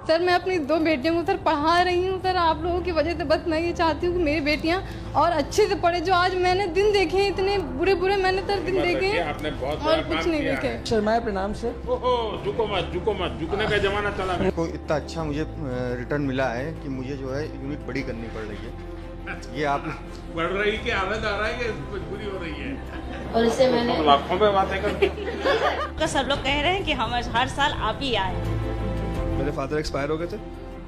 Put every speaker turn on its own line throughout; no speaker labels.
Sir मैं अपनी 2 बेटियों को सर पढ़ा रही हूँ सर, आप लोगों की वजह से बस मैं ये चाहती हूँ कि मेरी बेटियाँ और अच्छे से पढ़े। जो आज मैंने दिन देखे हैं, इतने बुरे बुरे मैंने सर दिन देखे हैं और कुछ नहीं देखे।
शर्माए प्रणाम से।
ओहो, झुको मत, झुकने का जमाना चला गया।
को इतना अच्छा मुझे रिटर्न मिला है कि मुझे जो है यूनिट बड़ी करनी पड़ रही है। ये आप
बढ़ रही की आदत आ रहा है कि मजबूरी हो रही है।
और इससे मैंने
लाखों में बातें करते
सब लोग कह रहे हैं कि हम हर साल आप ही आए।
मेरे फादर एक्सपायर हो गए थे,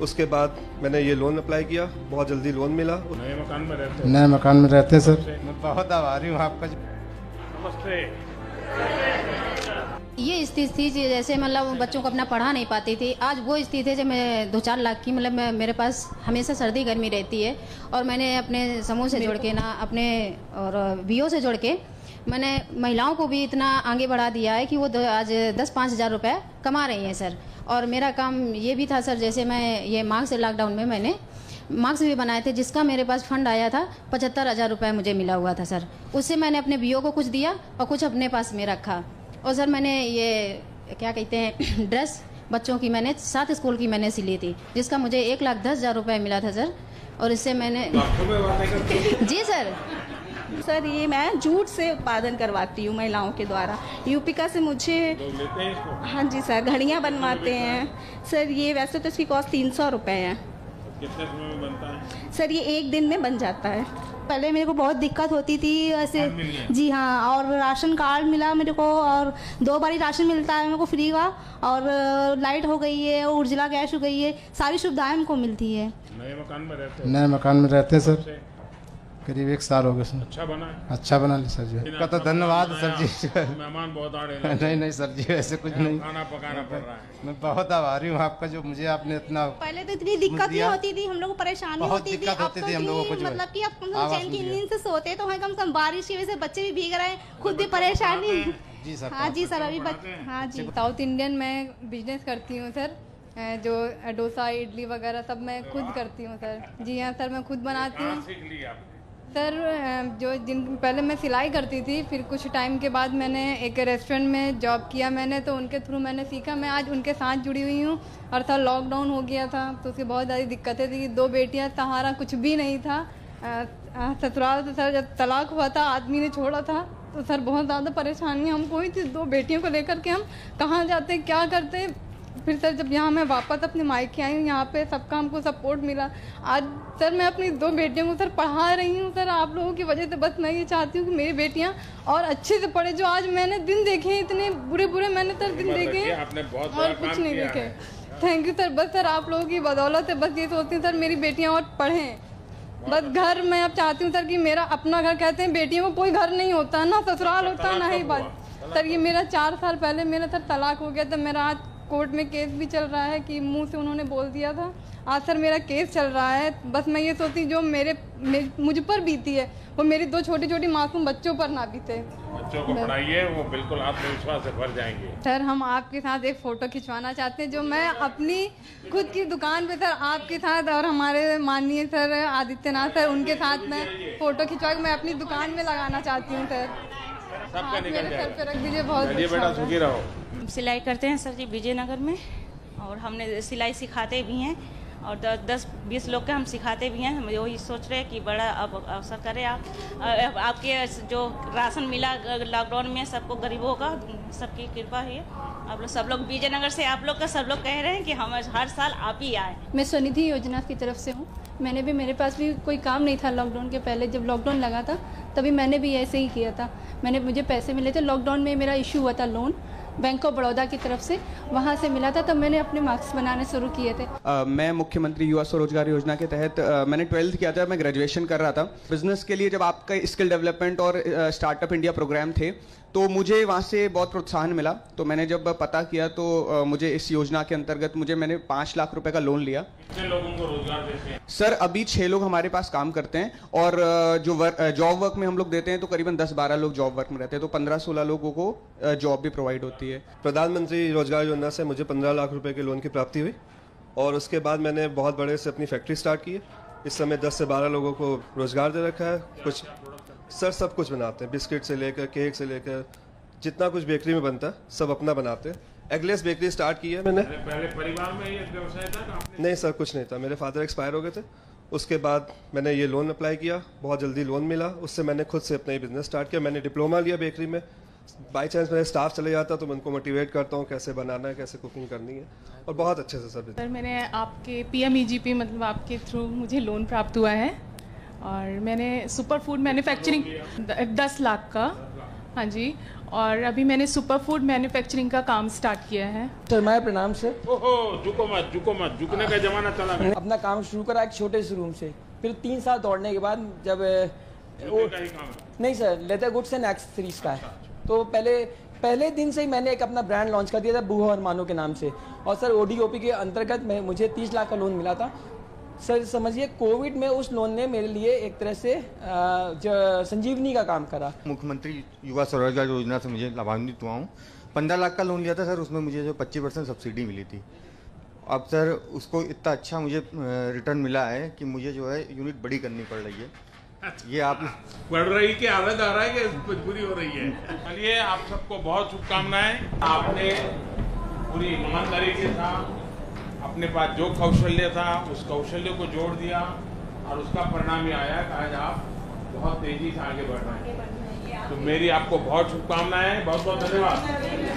उसके बाद मैंने ये लोन अप्लाई किया, बहुत जल्दी लोन मिला।
नए मकान में रहते
हैं सर।
मैं बहुत आभारी हूँ आपका।
नमस्ते।
ये स्थिति थी जैसे मतलब बच्चों को अपना पढ़ा नहीं पाती थी। आज वो स्थिति है जब मैं 2-4 लाख की मतलब मेरे पास हमेशा सर्दी गर्मी रहती है और मैंने अपने समूह से जोड़ के ना अपने और बीओ से जोड़ के मैंने महिलाओं को भी इतना आगे बढ़ा दिया है कि वो आज 10-5 हज़ार रुपये कमा रही हैं सर। और मेरा काम ये भी था सर, जैसे मैं ये मार्क्स लॉकडाउन में मैंने मार्क्स भी बनाए थे, जिसका मेरे पास फंड आया था 75,000 रुपये मुझे मिला हुआ था सर। उससे मैंने अपने बीओ को कुछ दिया और कुछ अपने पास में रखा। और सर मैंने ये क्या कहते हैं ड्रेस बच्चों की मैंने 7 स्कूल की मैंने सिली थी, जिसका मुझे 1,10,000 रुपये मिला था सर। और इससे मैंने जी
सर ये मैं जूट से उत्पादन करवाती हूँ महिलाओं के द्वारा। यूपिका से मुझे हाँ जी सर घड़ियाँ बनवाते हैं सर। ये वैसे तो इसकी कॉस्ट 300 रुपये है।
कितने समय में बनता है?
सर ये 1 दिन में बन जाता है। पहले मेरे को बहुत दिक्कत होती थी ऐसे। जी हाँ, और राशन कार्ड मिला मेरे को और 2 बारी राशन मिलता है मेरे को फ्री का, और लाइट हो गई है, उज्ज्वला गैस हो गई है, सारी सुविधाएं हमको मिलती है।
नए मकान में रहते हैं
सर। करीब 1 साल हो गए सर। अच्छा बना ली सर जी का तो धन्यवाद सर जी।
मेहमान बहुत आ रहे हैं।
नहीं सर जी ऐसे कुछ नहीं,
खाना पकाना पड़ रहा है।
मैं बहुत आभारी हूँ आपका जो मुझे आपने इतना।
पहले तो इतनी दिक्कत नहीं होती थी, हम लोग को परेशानी होती थी। अब तो
हम लोगों को
मतलब कि अब चैन की नींद से सोते तो कम से कम बारिश की वजह से बच्चे भी भीग रहे हैं, खुद भी परेशानी।
जी सर।
हाँ जी सर, अभी हाँ जी।
साउथ इंडियन मैं बिजनेस करती हूँ सर, जो डोसा इडली वगैरह सब मैं खुद करती हूँ सर। जी हाँ सर, मैं खुद बनाती हूँ सर। जो जिन पहले मैं सिलाई करती थी, फिर कुछ टाइम के बाद मैंने एक रेस्टोरेंट में जॉब किया मैंने, तो उनके थ्रू मैंने सीखा। मैं आज उनके साथ जुड़ी हुई हूँ। और सर लॉकडाउन हो गया था तो उसकी बहुत ज़्यादा दिक्कतें थी। 2 बेटियाँ, सहारा कुछ भी नहीं था। ससुराल से सर जब तलाक हुआ था, आदमी ने छोड़ा था, तो सर बहुत ज़्यादा परेशानी हमको हुई थी 2 बेटियों को लेकर के। हम कहाँ जाते क्या करते। फिर सर जब यहाँ मैं वापस अपने मायके आई हूँ, यहाँ पे सबका हमको सपोर्ट मिला। आज सर मैं अपनी 2 बेटियों को सर पढ़ा रही हूँ सर, आप लोगों की वजह से बस मैं ये चाहती हूँ कि मेरी बेटियाँ और अच्छे से पढ़े। जो आज मैंने दिन देखे हैं, इतने बुरे बुरे मैंने सर दिन देखे हैं और कुछ नहीं देखे। Thank you sir. बस सर आप लोगों की बदौलत है, बस ये सोचती हूँ सर मेरी बेटियाँ और पढ़ें। बस घर मैं अब चाहती हूँ सर कि मेरा अपना घर, कहते हैं बेटियों को कोई घर नहीं होता ना ससुराल होता ना ही बात। सर ये मेरा 4 साल पहले मेरा सर तलाक हो गया था। मेरा आज कोर्ट में केस भी चल रहा है कि मुंह से उन्होंने बोल दिया था। आज सर मेरा केस चल रहा है। बस मैं ये सोचती जो मुझ पर बीती है वो मेरी 2 छोटी छोटी मासूम बच्चों पर ना बीते।
बच्चों को पढ़ाइए, वो बिल्कुल आत्मविश्वास से भर जाएंगे।
सर हम आपके साथ एक फ़ोटो खिंचवाना चाहते हैं, जो मैं अपनी खुद की दुकान पे सर आपके साथ और हमारे माननीय सर आदित्यनाथ सर उनके साथ मैं फ़ोटो खिंचवा के मैं अपनी दुकान में लगाना चाहती हूँ सर। आप मेरे सर पे रख दीजिए। बहुत
बेटा सुखी रहो।
सिलाई करते हैं सर जी विजयनगर में, और हमने सिलाई सिखाते भी हैं और 10-20 लोग के हम सिखाते भी हैं। हम वही सोच रहे हैं कि बड़ा अब अवसर करें आप। आपके जो राशन मिला लॉकडाउन में सबको गरीबों का, सबकी कृपा है। आप लोग सब लोग विजयनगर से आप लोग का सब लोग कह रहे हैं कि हम हर साल आप ही आए।
मैं स्वनिधि योजना की तरफ से हूँ। मेरे पास भी कोई काम नहीं था लॉकडाउन के पहले। जब लॉकडाउन लगा था तभी मैंने भी ऐसे ही किया था। मुझे पैसे मिले थे लॉकडाउन में, मेरा इशू हुआ था लोन बैंक ऑफ बड़ौदा की तरफ से, वहाँ से मिला था, तब मैंने अपने मार्क्स बनाने शुरू किए थे।
मैं मुख्यमंत्री युवा स्वरोजगार योजना के तहत मैंने 12th किया था। मैं ग्रेजुएशन कर रहा था। बिजनेस के लिए जब आपका स्किल डेवलपमेंट और स्टार्टअप इंडिया प्रोग्राम थे तो मुझे वहाँ से बहुत प्रोत्साहन मिला। तो मैंने जब पता किया तो मुझे इस योजना के अंतर्गत मैंने 5 लाख रुपए का लोन लिया।
कितने लोगों को रोजगार देते हैं?
सर अभी 6 लोग हमारे पास काम करते हैं, और जो जॉब वर्क में हम लोग देते हैं तो करीबन 10-12 लोग जॉब वर्क में रहते हैं, तो 15-16 लोगों को जॉब भी प्रोवाइड होती है।
प्रधानमंत्री रोजगार योजना से मुझे 15 लाख रुपए के लोन की प्राप्ति हुई, और उसके बाद मैंने बहुत बड़े से अपनी फैक्ट्री स्टार्ट की है। इस समय 10 से 12 लोगों को रोजगार दे रखा है। कुछ सर सब कुछ बनाते हैं, बिस्किट से लेकर केक से लेकर जितना कुछ बेकरी में बनता है सब अपना बनाते हैं। एगलेस बेकरी स्टार्ट की है मैंने।
पहले परिवार में ये व्यवसाय था कि आपने?
नहीं सर, कुछ नहीं था। मेरे फादर एक्सपायर हो गए थे, उसके बाद मैंने ये लोन अप्लाई किया, बहुत जल्दी लोन मिला, उससे मैंने खुद से अपना ही बिजनेस स्टार्ट किया। मैंने डिप्लोमा लिया बेकरी में। बाई चांस मेरे स्टाफ चले जाता तो मैं उनको मोटिवेट करता हूँ कैसे बनाना है, कैसे कुकिंग करनी है, और बहुत अच्छे से सब।
सर मैंने आपके PMEGP मतलब आपके थ्रू मुझे लोन प्राप्त हुआ है और मैंने सुपर फूड मैन्युफैक्चरिंग 10 लाख का, हाँ जी, और अभी मैंने सुपर फूड मैन्युफैक्चरिंग का काम स्टार्ट किया है।
सर मैं प्रणाम सर।
ओहो, झुको मत, झुकने का जमाना चला गया।
अपना काम शुरू करा एक छोटे से रूम से, फिर 3 साल दौड़ने के बाद जब नहीं sir, leather goods and accessories का है, तो पहले दिन से ही मैंने एक अपना ब्रांड लॉन्च कर दिया था बूहा और मानो के नाम से। और सर ODOP के अंतर्गत मुझे 30 लाख का लोन मिला था। सर समझिए कोविड में उस लोन ने मेरे लिए एक तरह से संजीवनी का काम करा।
मुख्यमंत्री युवा स्वरोजगार योजना से मुझे लाभान्वित हुआ हूँ। 15 लाख का लोन लिया था सर, उसमें मुझे जो 25% सब्सिडी मिली थी। अब सर उसको इतना अच्छा मुझे रिटर्न मिला है कि मुझे जो है यूनिट बड़ी करनी पड़ रही है। ये आप
बढ़ रही कि आवाज आ रहा है कि मजबूरी हो रही है? चलिए, आप सबको बहुत शुभकामनाएं। आपने पूरी ईमानदारी के साथ अपने पास जो कौशल्य था उस कौशल्य को जोड़ दिया और उसका परिणाम ये आया कि आज आप बहुत तेजी से आगे बढ़ रहे हैं। तो मेरी आपको बहुत शुभकामनाएं, बहुत बहुत धन्यवाद।